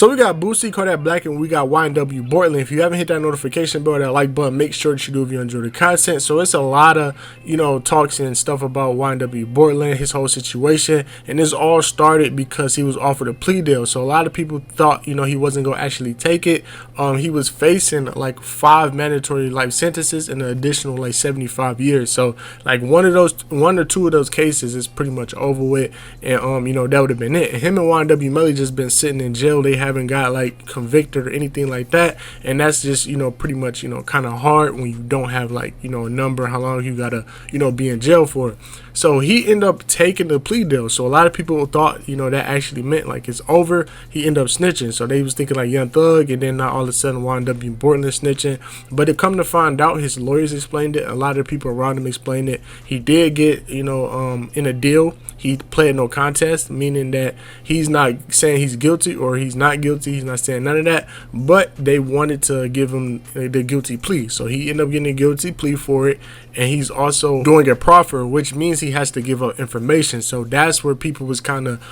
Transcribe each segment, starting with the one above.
So we got Boosie, Kodak Black, and we got YNW Bortlen. If you haven't hit that notification bell, that like button, make sure that you do if you enjoy the content. So it's a lot of, talks and stuff about YNW Bortlen, his whole situation. And this all started because he was offered a plea deal. So a lot of people thought, he wasn't going to actually take it. He was facing like 5 mandatory life sentences and an additional like 75 years. So like one or two of those cases is pretty much over with. And, that would have been it. And him and YNW Melly just been sitting in jail. They haven't got like convicted or anything like that, and that's just pretty much kind of hard when you don't have like a number how long you gotta be in jail for. So he ended up taking the plea deal. So a lot of people thought that actually meant like it's over. He ended up snitching. So they was thinking like Young Thug, and then now all of a sudden YNW Bortlen snitching. But it come to find out, his lawyers explained it, a lot of people around him explained it. He did get in a deal. He pled no contest, meaning that he's not saying he's guilty or he's not guilty. He's not saying none of that, but they wanted to give him the guilty plea. So he ended up getting a guilty plea for it, and he's also doing a proffer, which means he has to give up information. So that's where people was kind of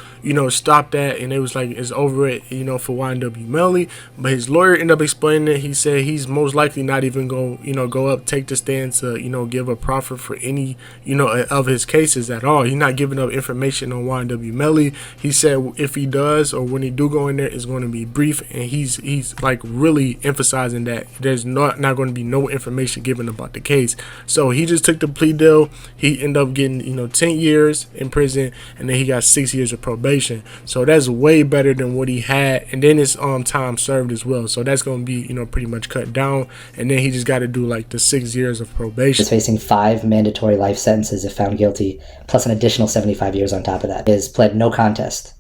stopped at, and it was like it's over it for YNW Melly. But his lawyer ended up explaining it. He said he's most likely not even going go up, take the stand to give a proffer for any of his cases at all. He's not giving up information on YNW Melly. He said if he does, or when he do go in there, it's going to be brief, and he's like really emphasizing that there's not going to be no information given about the case. So he just took the plea deal. He ended up getting 10 years in prison, and then he got 6 years of probation. So that's way better than what he had, and then his time served as well. So that's going to be pretty much cut down, and then he just got to do like the 6 years of probation. He's facing 5 mandatory life sentences if found guilty, plus an additional 75 years on top of that. He has pled no contest.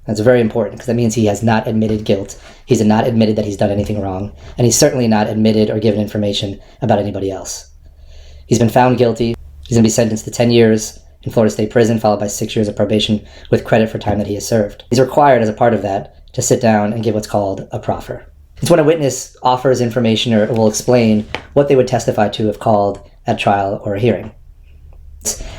That's very important because that means he has not admitted guilt. He's not admitted that he's done anything wrong, and he's certainly not admitted or given information about anybody else. He's been found guilty. He's going to be sentenced to 10 years in Florida State Prison, followed by 6 years of probation with credit for time that he has served. He's required as a part of that to sit down and give what's called a proffer. It's when a witness offers information or will explain what they would testify to if called at trial or a hearing.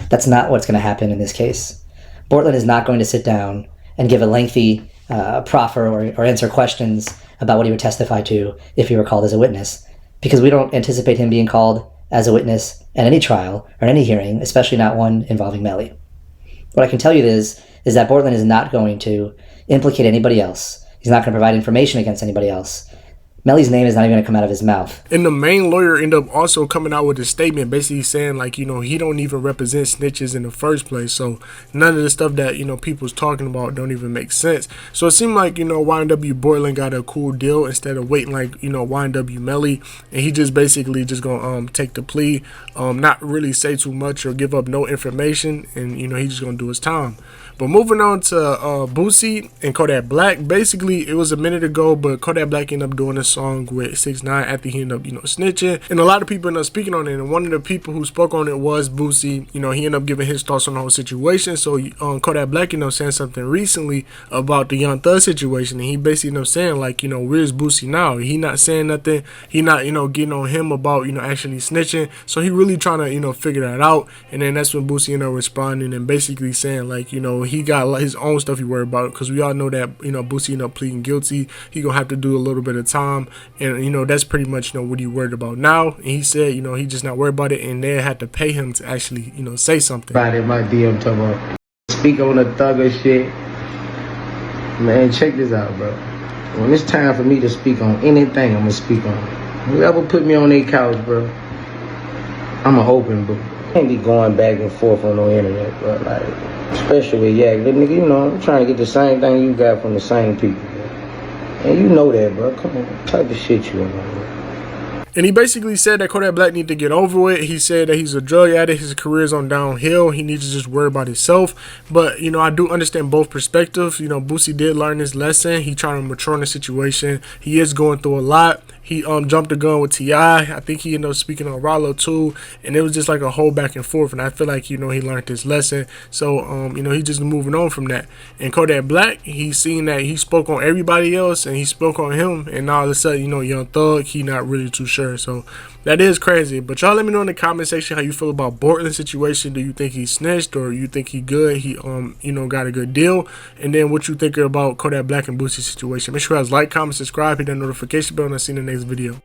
That's not what's going to happen in this case. Bortlen is not going to sit down and give a lengthy proffer or answer questions about what he would testify to if he were called as a witness, because we don't anticipate him being called as a witness at any trial or any hearing, especially not one involving Melly. What I can tell you is that Bortlen is not going to implicate anybody else. He's not going to provide information against anybody else. Melly's name is not even going to come out of his mouth. And the main lawyer ended up also coming out with a statement basically saying like, he don't even represent snitches in the first place. So none of the stuff that, people's talking about don't even make sense. So it seemed like, YNW Bortlen got a cool deal instead of waiting like, YNW Melly. And he just basically just going to take the plea, not really say too much or give up no information. And, he's just going to do his time. But moving on to Boosie and Kodak Black. Basically, it was a minute ago, but Kodak Black ended up doing a song with 6ix9ine after he ended up, snitching. And a lot of people ended up speaking on it. And one of the people who spoke on it was Boosie. He ended up giving his thoughts on the whole situation. So Kodak Black, saying something recently about the Young Thug situation. And he basically ended up saying, like, where's Boosie now? He not saying nothing. He not, getting on him about, actually snitching. So he really trying to, figure that out. And then that's when Boosie ended up responding and basically saying, like, he got his own stuff he worried about, because we all know that Boosie ended up pleading guilty. He gonna have to do a little bit of time, and that's pretty much what he worried about now. And he said he just not worried about it, and they had to pay him to actually say something. Right in my DM talking about speak on the thugger shit. Man, check this out, bro. When it's time for me to speak on anything, I'm gonna speak on it. Whoever put me on their couch, bro, I'm an open book. Can't be going back and forth on no internet, bro. Like, especially with Yak, that nigga, I'm trying to get the same thing you got from the same people, bro. And that, bro. Come on, what type of shit you on, bro? And he basically said that Kodak Black need to get over it. He said that he's a drug addict. His career's on downhill. He needs to just worry about himself. But, I do understand both perspectives. Boosie did learn his lesson. He trying to mature in the situation. He is going through a lot. He jumped the gun with T.I. I think he ended up speaking on Rollo too. And it was just like a whole back and forth. And I feel like, he learned his lesson. So, he just moving on from that. And Kodak Black, he's seen that he spoke on everybody else and he spoke on him. And now all of a sudden, Young Thug, he not really too sure sure. So that is crazy. But y'all let me know in the comment section how you feel about Bortlen's situation. Do you think he snitched, or you think he good? He you know, got a good deal? And then what you think about Kodak Black and Boosie situation. Make sure you guys like, comment, subscribe, hit that notification bell, and I'll see you in the next video.